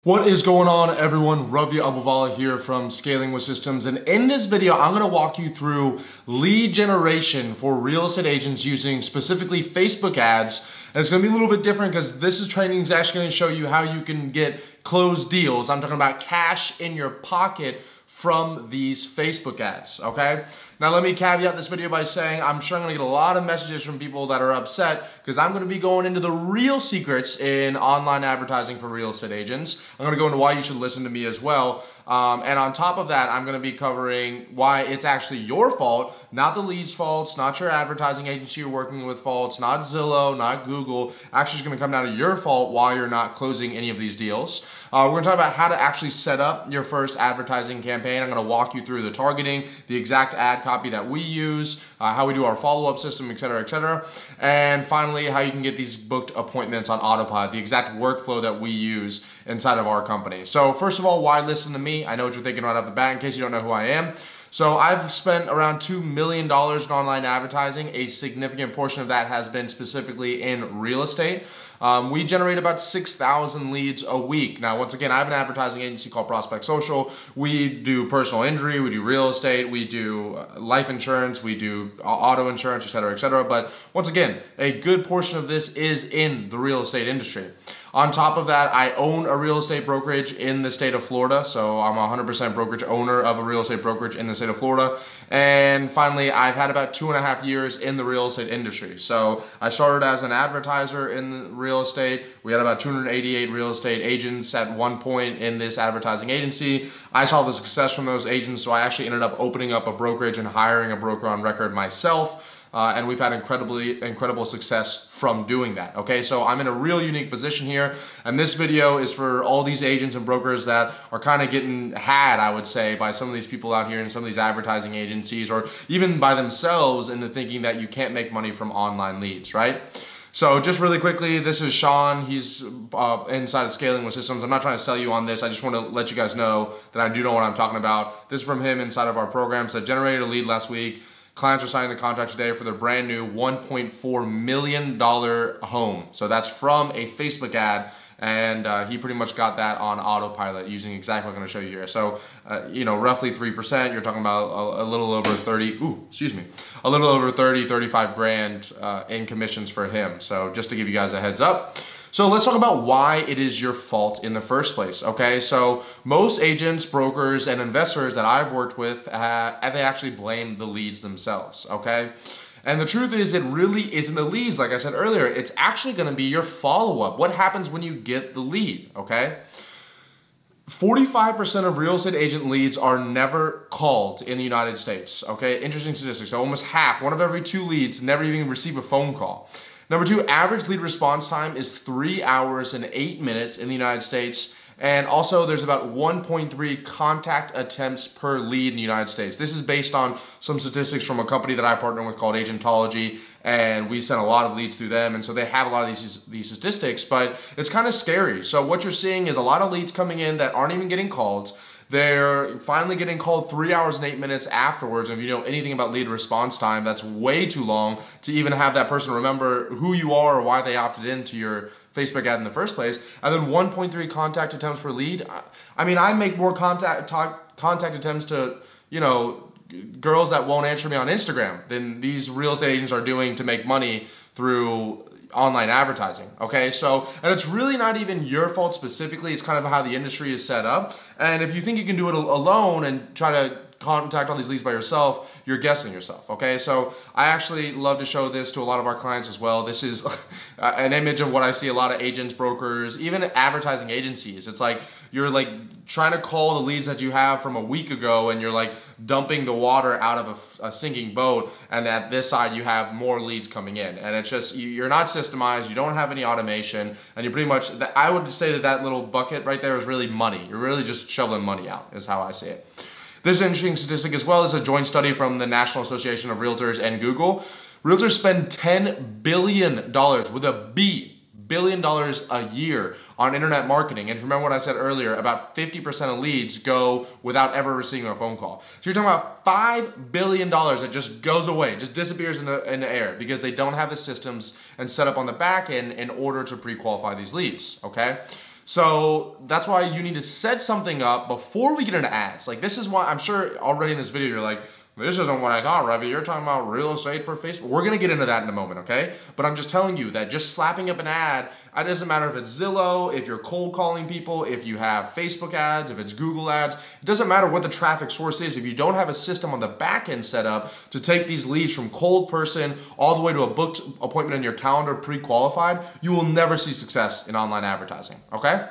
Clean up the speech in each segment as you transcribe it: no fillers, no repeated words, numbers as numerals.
What is going on, everyone? Ravi Abuvala here from Scaling with Systems, and in this video I'm going to walk you through lead generation for real estate agents using specifically Facebook ads. And it's going to be a little bit different because this training is actually going to show you how you can get closed deals. I'm talking about cash in your pocket from these Facebook ads, okay? Now let me caveat this video by saying I'm sure I'm gonna get a lot of messages from people that are upset because I'm gonna be going into the real secrets in online advertising for real estate agents. I'm gonna go into why you should listen to me as well. And on top of that, I'm gonna be covering why it's actually your fault, not the lead's faults, not your advertising agency you're working with faults, not Zillow, not Google. Actually, it's gonna come down to your fault why you're not closing any of these deals. We're gonna talk about how to actually set up your first advertising campaign. I'm gonna walk you through the targeting, the exact ad copy that we use, how we do our follow-up system, et cetera, and finally, how you can get these booked appointments on autopilot, the exact workflow that we use inside of our company. So first of all, why listen to me? I know what you're thinking right off the bat in case you don't know who I am. So I've spent around $2 million in online advertising. A significant portion of that has been specifically in real estate. We generate about 6,000 leads a week. Now, once again, I have an advertising agency called Prospect Social. We do personal injury, we do real estate, we do life insurance, we do auto insurance, et cetera, but once again, a good portion of this is in the real estate industry. On top of that, I own a real estate brokerage in the state of Florida, so I'm a 100% brokerage owner of a real estate brokerage in the state of Florida. And finally, I've had about 2.5 years in the real estate industry. So I started as an advertiser in real estate. We had about 288 real estate agents at one point in this advertising agency. I saw the success from those agents, so I actually ended up opening up a brokerage and hiring a broker on record myself. And we've had incredible success from doing that, okay? So I'm in a real unique position here, and this video is for all these agents and brokers that are kind of getting had, I would say, by some of these people out here in some of these advertising agencies, or even by themselves into thinking that you can't make money from online leads, right? So just really quickly, this is Sean. He's inside of Scaling with Systems. I'm not trying to sell you on this. I just want to let you guys know that I do know what I'm talking about. This is from him inside of our programs that generated a lead last week. Clients are signing the contract today for their brand new $1.4 million home. So that's from a Facebook ad, and he pretty much got that on autopilot using exactly what I'm gonna show you here. So, you know, roughly 3%, you're talking about a little over 35 grand in commissions for him. So just to give you guys a heads up. So let's talk about why it is your fault in the first place, okay? So most agents, brokers, and investors that I've worked with, they actually blame the leads themselves, okay? And the truth is, it really isn't the leads, like I said earlier. It's actually gonna be your follow-up. What happens when you get the lead, okay? 45% of real estate agent leads are never called in the United States, okay? Interesting statistics. So almost half, one of every 2 leads never even receive a phone call. Number 2, average lead response time is 3 hours and 8 minutes in the United States. And also there's about 1.3 contact attempts per lead in the United States. This is based on some statistics from a company that I partner with called Agentology, and we sent a lot of leads through them, and so they have a lot of these statistics, but it's kind of scary. So what you're seeing is a lot of leads coming in that aren't even getting called. They're finally getting called 3 hours and 8 minutes afterwards. And if you know anything about lead response time, that's way too long to even have that person remember who you are or why they opted into your Facebook ad in the first place. And then 1.3 contact attempts per lead. I mean, I make more contact attempts to, you know, girls that won't answer me on Instagram than these real estate agents are doing to make money through online advertising, okay? So, and it's really not even your fault specifically, it's kind of how the industry is set up. And if you think you can do it alone and try to contact all these leads by yourself, you're guessing yourself, okay? So I actually love to show this to a lot of our clients as well. This is an image of what I see a lot of agents, brokers, even advertising agencies. It's like you're like trying to call the leads that you have from a week ago, and you're like dumping the water out of a sinking boat, and at this side you have more leads coming in. And it's just, you're not systemized, you don't have any automation, and you pretty much, I would say that little bucket right there is really money. You're really just shoveling money out, is how I see it. This is an interesting statistic as well. As a joint study from the National Association of Realtors and Google. Realtors spend $10 billion, with a B, billion dollars a year on internet marketing. And if you remember what I said earlier, about 50% of leads go without ever receiving a phone call. So you're talking about $5 billion that just goes away, just disappears in the air because they don't have the systems and set up on the back end in order to pre-qualify these leads, okay? So that's why you need to set something up before we get into ads. Like this is why I'm sure already in this video you're like, this isn't what I thought, Ravi. You're talking about real estate for Facebook. We're gonna get into that in a moment, okay? But I'm just telling you that just slapping up an ad, it doesn't matter if it's Zillow, if you're cold calling people, if you have Facebook ads, if it's Google ads, it doesn't matter what the traffic source is. If you don't have a system on the back end set up to take these leads from cold person all the way to a booked appointment in your calendar pre-qualified, you will never see success in online advertising, okay?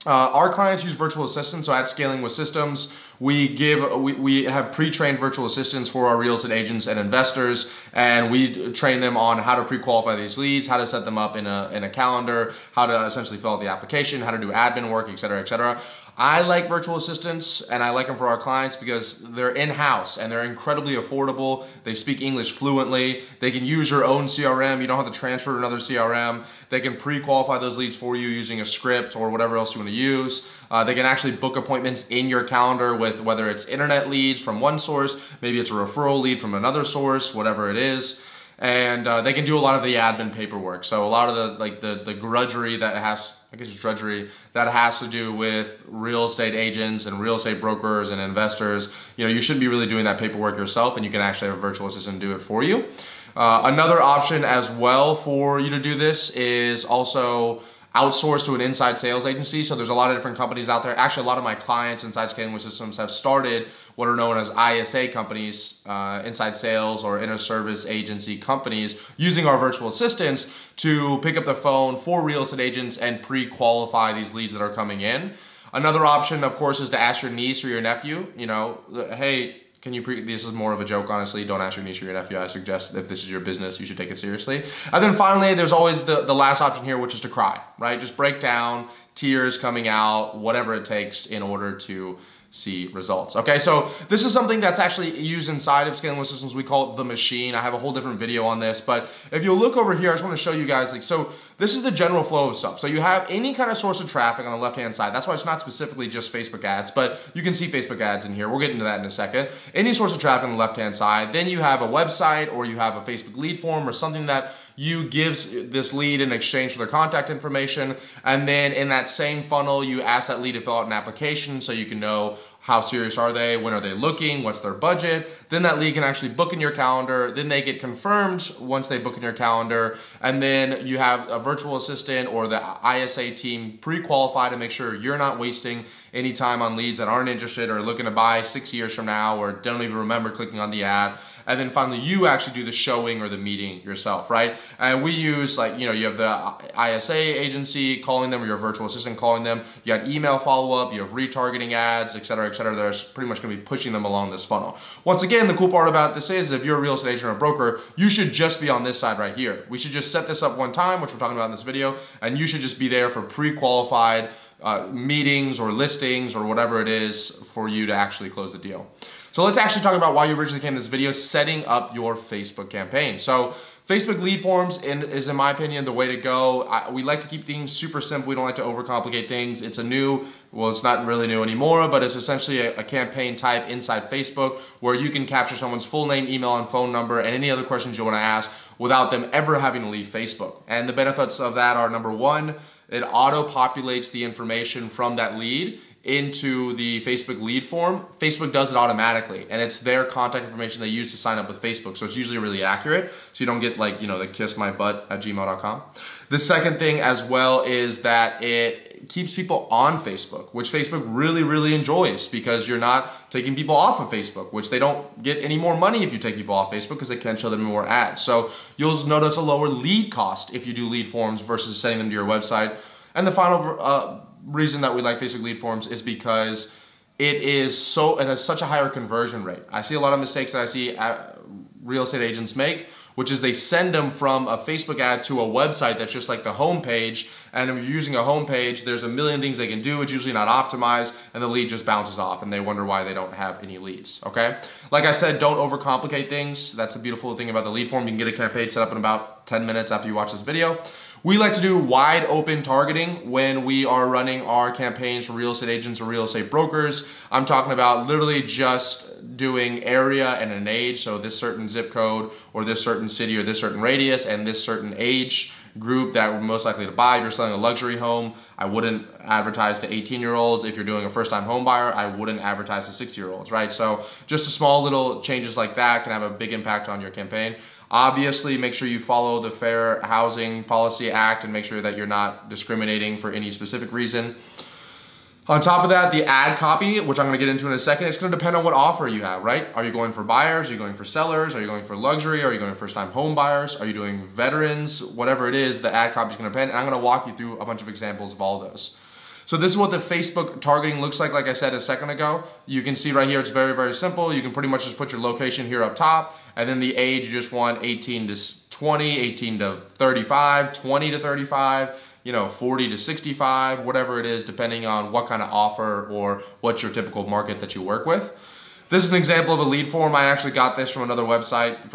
Our clients use virtual assistants, so at Scaling with Systems, we have pre-trained virtual assistants for our real estate agents and investors, and we train them on how to pre-qualify these leads, how to set them up in a calendar, how to essentially fill out the application, how to do admin work, et cetera, et cetera. I like virtual assistants and I like them for our clients because they're in-house and they're incredibly affordable. They speak English fluently. They can use your own CRM. You don't have to transfer to another CRM. They can pre-qualify those leads for you using a script or whatever else you want to use. They can actually book appointments in your calendar with whether it's internet leads from one source, maybe it's a referral lead from another source, whatever it is. And they can do a lot of the admin paperwork. So a lot of the grudgery that has, I guess it's drudgery, that has to do with real estate agents and real estate brokers and investors. You know, you shouldn't be really doing that paperwork yourself, and you can actually have a virtual assistant do it for you. Another option as well for you to do this is also outsource to an inside sales agency. So there's a lot of different companies out there. Actually, a lot of my clients inside Scaling with Systems have started what are known as ISA companies, inside sales or inner service agency companies, using our virtual assistants to pick up the phone for real estate agents and pre-qualify these leads that are coming in. Another option, of course, is to ask your niece or your nephew, you know, hey, can you this is more of a joke, honestly. Don't ask your niece or your nephew. I suggest if this is your business, you should take it seriously. And then finally, there's always the last option here, which is to cry, right? Just break down, tears coming out, whatever it takes in order to see results. Okay, so this is something that's actually used inside of Scaling with Systems. We call it the machine. I have a whole different video on this, but if you look over here, I just want to show you guys, like, so this is the general flow of stuff. So you have any kind of source of traffic on the left-hand side. That's why it's not specifically just Facebook ads, but you can see Facebook ads in here. We'll get into that in a second. Any source of traffic on the left-hand side. Then you have a website, or you have a Facebook lead form, or something that you gives this lead in exchange for their contact information. And then in that same funnel, you ask that lead to fill out an application so you can know how serious are they, when are they looking, what's their budget. Then that lead can actually book in your calendar. Then they get confirmed once they book in your calendar. And then you have a virtual assistant or the ISA team pre-qualify to make sure you're not wasting any time on leads that aren't interested or looking to buy 6 years from now or don't even remember clicking on the ad. And then finally, you actually do the showing or the meeting yourself, right? And we use, like, you know, you have the ISA agency calling them or your virtual assistant calling them. You got email follow-up, you have retargeting ads, et cetera, that are pretty much gonna be pushing them along this funnel. Once again, the cool part about this is if you're a real estate agent or a broker, you should just be on this side right here. We should just set this up one time, which we're talking about in this video, and you should just be there for pre-qualified meetings or listings or whatever it is for you to actually close the deal. So let's actually talk about why you originally came to this video, setting up your Facebook campaign. So Facebook lead forms is, in my opinion, the way to go. We like to keep things super simple. We don't like to overcomplicate things. It's it's not really new anymore, but it's essentially a campaign type inside Facebook where you can capture someone's full name, email, and phone number and any other questions you want to ask without them ever having to leave Facebook. And the benefits of that are, number one, it auto-populates the information from that lead into the Facebook lead form. Facebook does it automatically, and it's their contact information they use to sign up with Facebook, so it's usually really accurate, so you don't get, like, you know, the kissmybutt@gmail.com. The second thing as well is that it keeps people on Facebook, which Facebook really, really enjoys because you're not taking people off of Facebook, which they don't get any more money if you take people off Facebook because they can show them more ads. So you'll notice a lower lead cost if you do lead forms versus sending them to your website. And the final reason that we like Facebook lead forms is because it has such a higher conversion rate. I see a lot of mistakes that I see real estate agents make, which is they send them from a Facebook ad to a website that's just like the home page. And if you're using a home page, there's a million things they can do. It's usually not optimized, and the lead just bounces off, and they wonder why they don't have any leads, okay? Like I said, don't overcomplicate things. That's the beautiful thing about the lead form. You can get a campaign set up in about 10 minutes after you watch this video. We like to do wide open targeting when we are running our campaigns for real estate agents or real estate brokers. I'm talking about literally just doing area and an age, so this certain zip code or this certain city or this certain radius and this certain age group that we're most likely to buy. If you're selling a luxury home, I wouldn't advertise to 18-year-olds. If you're doing a first-time home buyer, I wouldn't advertise to 60-year-olds, right? So just a small little changes like that can have a big impact on your campaign. Obviously, make sure you follow the Fair Housing Policy Act and make sure that you're not discriminating for any specific reason. On top of that, the ad copy, which I'm gonna get into in a second, it's gonna depend on what offer you have, right? Are you going for buyers? Are you going for sellers? Are you going for luxury? Are you going for first-time home buyers? Are you doing veterans? Whatever it is, the ad copy is gonna depend, and I'm gonna walk you through a bunch of examples of all those. So this is what the Facebook targeting looks like I said a second ago. You can see right here, it's very, very simple. You can pretty much just put your location here up top, and then the age, you just want 18 to 20, 18 to 35, 20 to 35, 40 to 65, whatever it is, depending on what kind of offer or what's your typical market that you work with. This is an example of a lead form. I actually got this from another website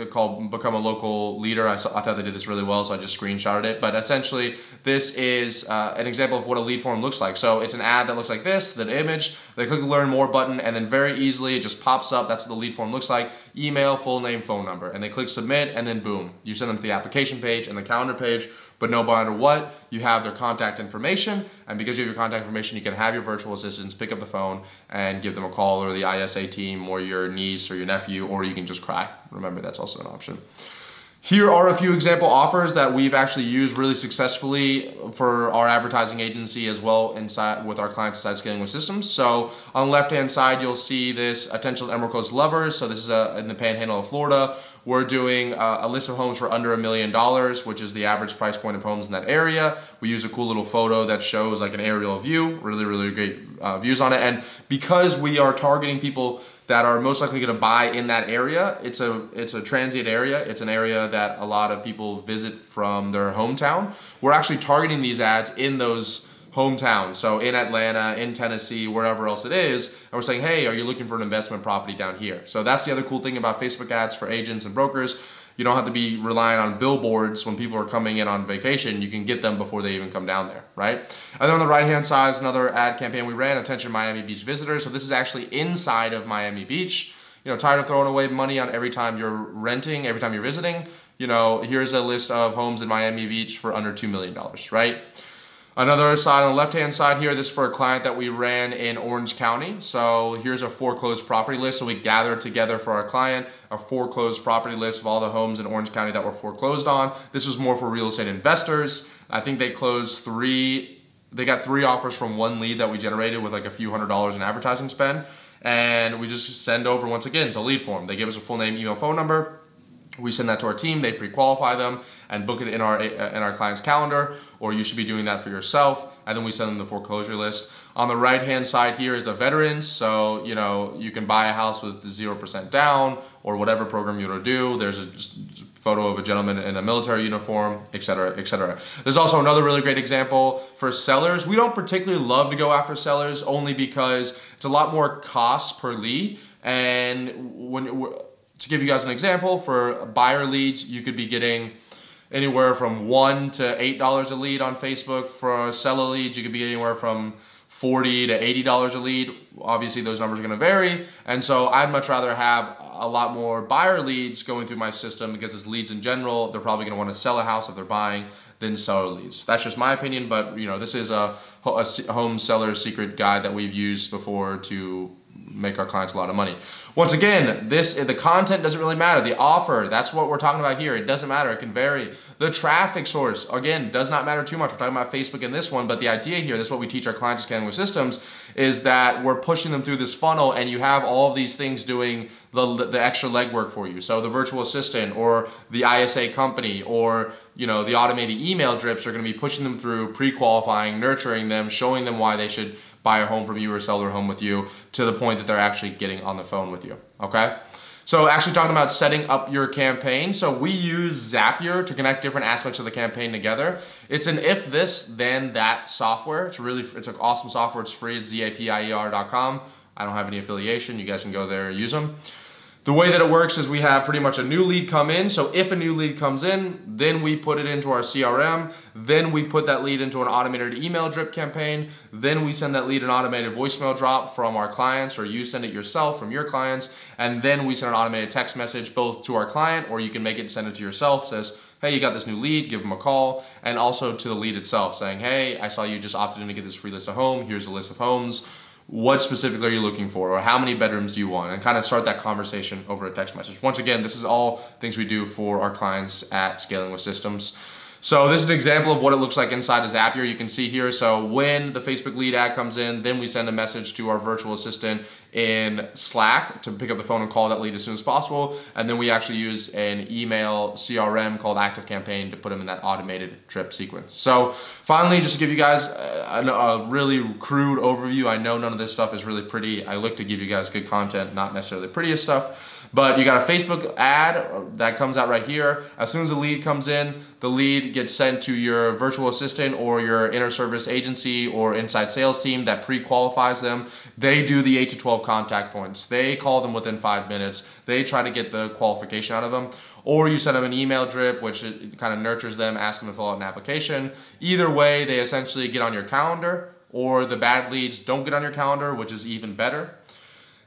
called Become a Local Leader. I thought they did this really well, so I just screenshotted it. But essentially, this is an example of what a lead form looks like. So it's an ad that looks like this, the image. They click the Learn More button, and then very easily it just pops up. That's what the lead form looks like. Email, full name, phone number. And they click Submit, and then boom. You send them to the application page and the calendar page. But no matter what, you have their contact information, and because you have your contact information, you can have your virtual assistants pick up the phone and give them a call, or the ISA team, or your niece or your nephew, or you can just cry. Remember, that's also an option. Here are a few example offers that we've actually used really successfully for our advertising agency as well inside with our clients inside Scaling with Systems. So on the left-hand side, you'll see this Attention Emerald Coast Lovers. So this is in the Panhandle of Florida. We're doing a list of homes for under $1 million, which is the average price point of homes in that area. We use a cool little photo that shows like an aerial view, really, really great views on it. And because we are targeting people that are most likely going to buy in that area, it's a transient area. It's an area that a lot of people visit from their hometown. We're actually targeting these ads in those hometown. So in Atlanta, in Tennessee, wherever else it is, and we're saying, hey, are you looking for an investment property down here? So that's the other cool thing about Facebook ads for agents and brokers. You don't have to be relying on billboards when people are coming in on vacation. You can get them before they even come down there, right? And then on the right-hand side is another ad campaign we ran, Attention Miami Beach Visitors. So this is actually inside of Miami Beach. Tired of throwing away money on every time you're renting, every time you're visiting? Here's a list of homes in Miami Beach for under $2 million, right? Another side on the left-hand side here, this is for a client that we ran in Orange County. So here's a foreclosed property list. So we gathered together for our client a foreclosed property list of all the homes in Orange County that were foreclosed on. This was more for real estate investors. I think they closed they got 3 offers from 1 lead that we generated with like a few $100s in advertising spend. And we just send over, once again, to lead form. They give us a full name, email, phone number. We send that to our team, they pre-qualify them and book it in our client's calendar, or you should be doing that for yourself, and then we send them the foreclosure list. On the right-hand side here is the veterans, so you can buy a house with 0% down, or whatever program you want to do. There's a photo of a gentleman in a military uniform, etc., etc. There's also another really great example for sellers. We don't particularly love to go after sellers, only because it's a lot more cost per lead, and to give you guys an example, for buyer leads, you could be getting anywhere from $1 to $8 a lead on Facebook. For seller leads, you could be anywhere from $40 to $80 a lead. Obviously, those numbers are going to vary. And so I'd much rather have a lot more buyer leads going through my system, because as leads in general, they're probably going to want to sell a house if they're buying, than seller leads. That's just my opinion, but this is a home seller secret guide that we've used before to make our clients a lot of money. Once again, the content doesn't really matter. The offer, that's what we're talking about here. It doesn't matter. It can vary. The traffic source, again, does not matter too much. We're talking about Facebook in this one, but the idea here, this is what we teach our clients at Scaling with Systems, is that we're pushing them through this funnel, and you have all of these things doing the extra legwork for you. So the virtual assistant, or the ISA company, or the automated email drips are going to be pushing them through, pre-qualifying, nurturing them, showing them why they should buy a home from you or sell their home with you, to the point that they're actually getting on the phone with you, okay? So actually talking about setting up your campaign. So we use Zapier to connect different aspects of the campaign together. It's an if this, then that software. It's an awesome software. It's free. It's zapier.com. I don't have any affiliation. You guys can go there and use them. The way that it works is we have pretty much a new lead come in. So if a new lead comes in, then we put it into our CRM. Then we put that lead into an automated email drip campaign. Then we send that lead an automated voicemail drop from our clients, or you send it yourself from your clients. And then we send an automated text message both to our client, or you can make it and send it to yourself. Says, hey, you got this new lead, give them a call, and also to the lead itself saying, hey, I saw you just opted in to get this free list of home. Here's a list of homes. What specifically are you looking for, or how many bedrooms do you want, and kind of start that conversation over a text message. Once again, this is all things we do for our clients at Scaling with Systems. So this is an example of what it looks like inside of Zapier. You can see here, so when the Facebook lead ad comes in, then we send a message to our virtual assistant in Slack to pick up the phone and call that lead as soon as possible. And then we actually use an email CRM called ActiveCampaign to put them in that automated drip sequence. So finally, just to give you guys a really crude overview, I know none of this stuff is really pretty. I look to give you guys good content, not necessarily the prettiest stuff. But you got a Facebook ad that comes out right here. As soon as the lead comes in, the lead gets sent to your virtual assistant or your inner service agency or inside sales team that pre-qualifies them. They do the 8 to 12 contact points. They call them within 5 minutes. They try to get the qualification out of them. Or you send them an email drip, which it kind of nurtures them, asks them to fill out an application. Either way, they essentially get on your calendar, or the bad leads don't get on your calendar, which is even better.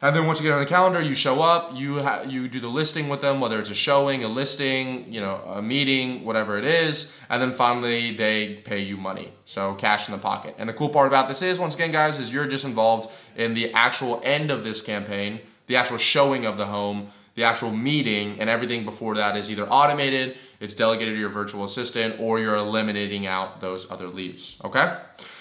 And then once you get on the calendar, you show up, you do the listing with them, whether it's a showing, a listing, you know, a meeting, whatever it is. And then finally, they pay you money. So cash in the pocket. And the cool part about this is, once again, guys, is you're just involved in the actual end of this campaign, the actual showing of the home, the actual meeting, and everything before that is either automated, it's delegated to your virtual assistant, or you're eliminating out those other leads, okay?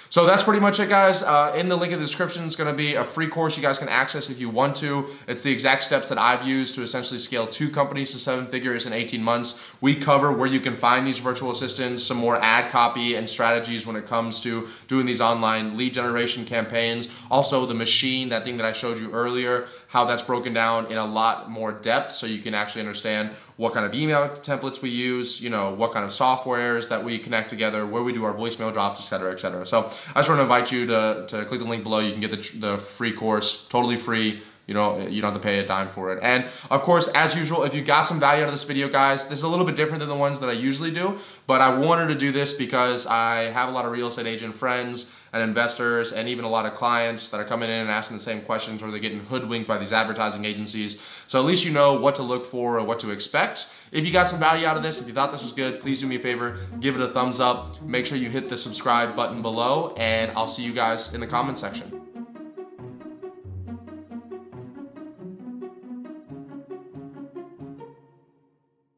So that's pretty much it, guys. In the link in the description, it's gonna be a free course you guys can access if you want to. It's the exact steps that I've used to essentially scale 2 companies to 7 figures in 18 months. We cover where you can find these virtual assistants, some more ad copy and strategies when it comes to doing these online lead generation campaigns. Also the machine, that thing that I showed you earlier, how that's broken down in a lot more depth so you can actually understand what kind of email templates we use, you know, what kind of softwares that we connect together, where we do our voicemail drops, et cetera, et cetera. So I just want to invite you to click the link below. You can get the free course, totally free. You don't have to pay a dime for it. And of course, as usual, if you got some value out of this video, guys, this is a little bit different than the ones that I usually do, but I wanted to do this because I have a lot of real estate agent friends and investors and even a lot of clients that are coming in and asking the same questions, or they're getting hoodwinked by these advertising agencies. So at least you know what to look for or what to expect. If you got some value out of this, if you thought this was good, please do me a favor, give it a thumbs up. Make sure you hit the subscribe button below, and I'll see you guys in the comment section.